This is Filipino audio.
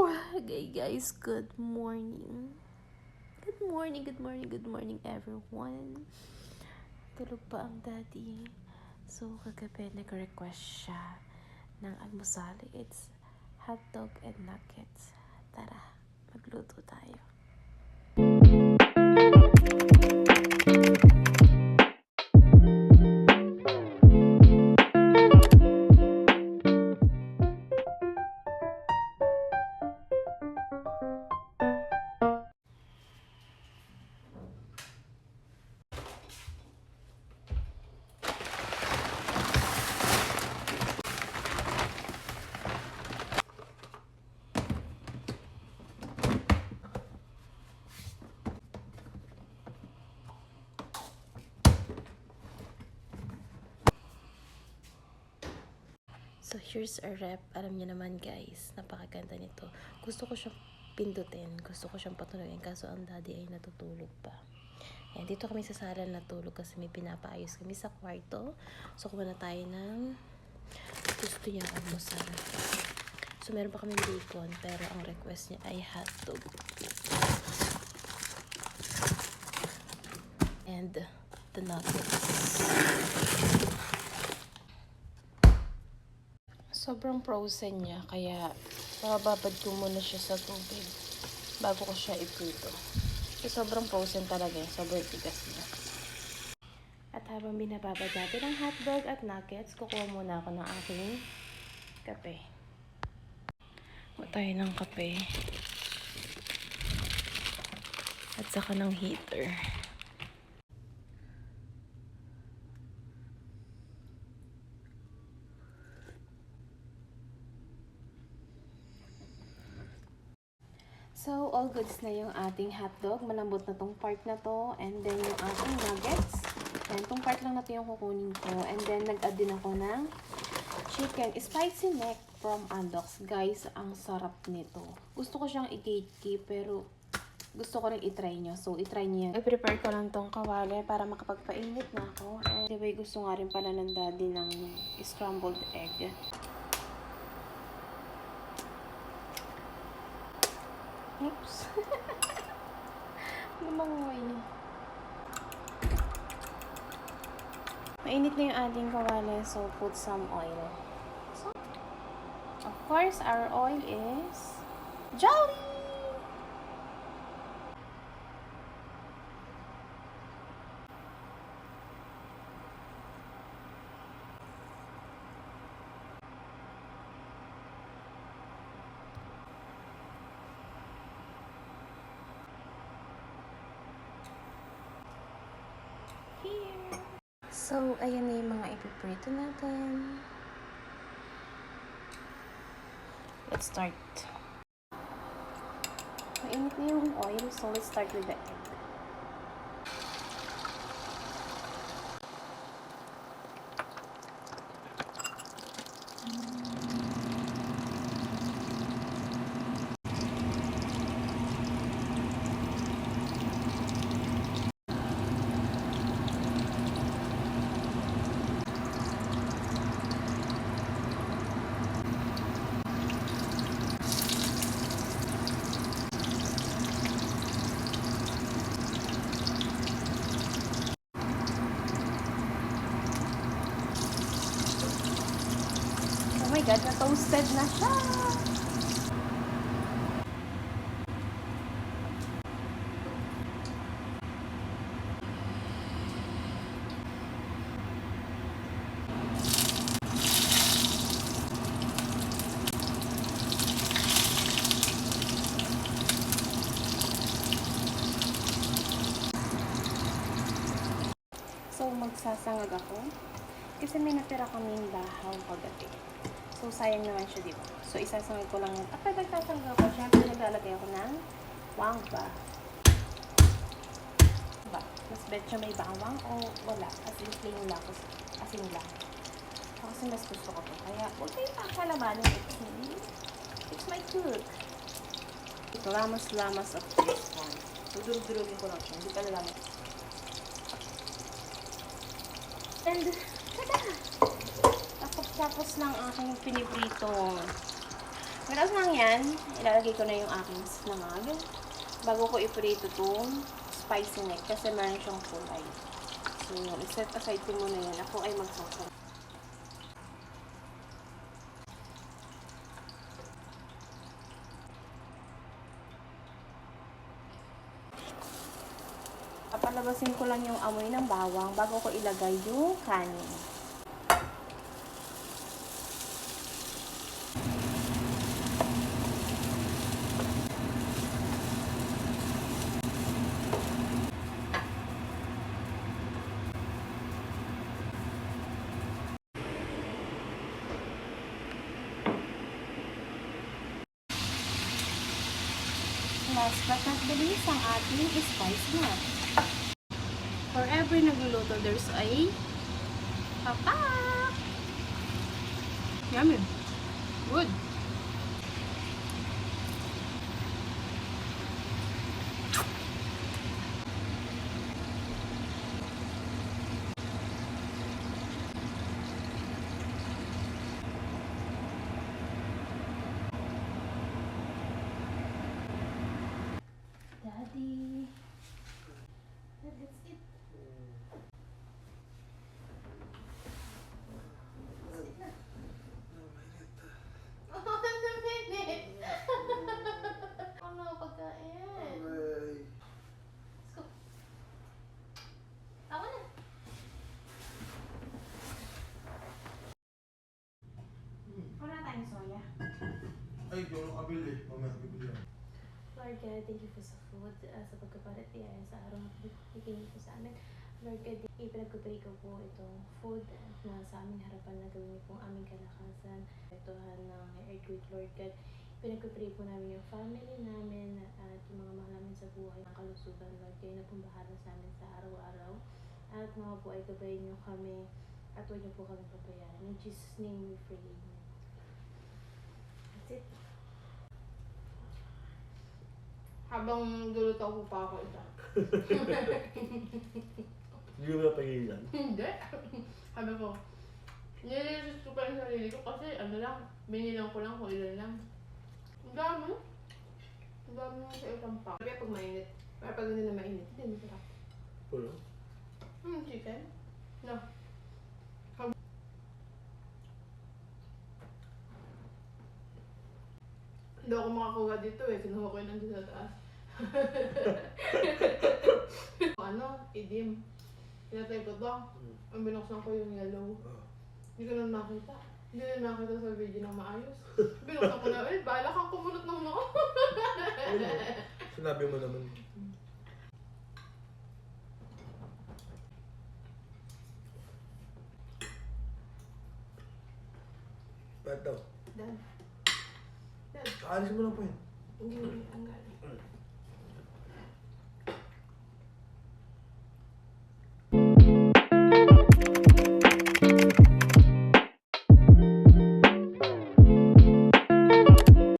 Okay guys, good morning. Good morning everyone. Tulog pa ang daddy. So, kagabi nag-request siya ng almusal. It's hotdog and nuggets. Tara, magluto tayo. So, here's a wrap. Alam niyo naman guys, napakaganda nito. Gusto ko siyang pindutin. Gusto ko siyang patuloyin. Kaso ang daddy ay natutulog pa. Ayan, dito kami sa sala natulog kasi may pinapaayos kami sa kwarto. So, kuha na tayo ng gusto niya almusal. So, meron pa kami bacon. Pero ang request niya ay hotdog. And the nuggets. Sobrang frozen niya, kaya bababad ko muna siya sa tubig bago ko siya iprito. So, sobrang frozen talaga, sobrang tigas niya. At habang binababad natin ang hotdog at nuggets, kukuha muna ako ng aking kape. Kuha tayo ng kape. At saka ng heater. So, all goods na yung ating hotdog. Malambot na tong part na to. And then, yung ating nuggets. And tong part lang na to yung kukunin ko. And then, nag-add din ako ng chicken. Spicy neck from Andox. Guys, ang sarap nito. Gusto ko siyang i-gatekeep, pero gusto ko rin i-try nyo. So, i-try nyo yan. I-prepare ko lang tong kawali para makapagpainit na ako. And anyway, gusto nga rin pala ng daddy ng scrambled egg. Oops. Lumangoy. Mainit na yung ating kawali, so put some oil. So, of course, our oil is Jolly! Here. So, ayan na yung mga ipiprito natin. Let's start. Mainit na yung oil, so let's start with the egg. Oh my God, na-toasted na siya! So, magsasangag ako. Kasi may natira kaming bahaw kagabi. So, sayang naman siya, diba? So, isasangag ko lang. At pag nagsasangag ako, syempre naglalagay ako ng wangba. Diba? Mas bet siya may bawang o wala. As in, plain lang. As in lang. Kasi mas gusto ko to. Kaya, huwag kayo pakalabanin. It's my cook. Ito, lamas-lamas of this one. So, durug-durugin ko lang siya. Hindi ka lalamit. And, tada! Tapos ng aking piniprito. Pagkatapos ng yan, ilalagay ko na yung aking snag. Bago ko iprito itong spicy neck kasi meron siyang kulay. So, i-set aside ko muna yan. Ako ay magsasarap. Papalabasin ko lang yung amoy ng bawang bago ko ilagay yung kanin. Last but not the least, ang ating spice nut. For every nagluluto, there's a papak! Yummy! Good! Daddy! That's it! Ano pagkain? Okay. Let's go. Tama na. Wala tayong soya. Ay, di ako nakabili. Mamaya bibili ako. Lord God, thank you for sa food, sa pagkapalit niya sa araw na bigay po sa amin. Lord God, ipinagpapray ko po itong food na sa aming harapan na gawin niyo po ang aming kalakasan. Itohan ng earthquake, Lord God. Pinagpapray po namin yung family namin at yung mga mahal namin sa buhay ng kalusugan. Lord, kayo na pong bahala sa amin sa araw-araw. At mga po ay gabayin niyo kami at huwag niyo po kami pabayaan. In Jesus' name we pray. Amen. That's it. Habang luluto ko pa ako ito. Hindi mo napagilan. Hindi. Sabi ko, nililis ko pa yung sarili ko kasi ano lang, binilang ko lang kung ilan lang. Ang dami. Ang dami mo sa isang pack. Sabi pag mainit. Pero pag hindi na mainit, hindi masarap. Pulo? Chicken? No. Hindi ako makakuha dito eh. Kinuha ko yun nandito sa taas. Ano? Idim. Pinatay ko to. Ang binuksan ko yung yellow. Hindi ko na nakita. Hindi na nakita sa video na maayos. Binuksan ko na, bahala kang kumunot ng noo. Sinabi mo naman. Ba't daw? Dad. Dad. Kaalis mo lang po yun. Hindi, ang galing.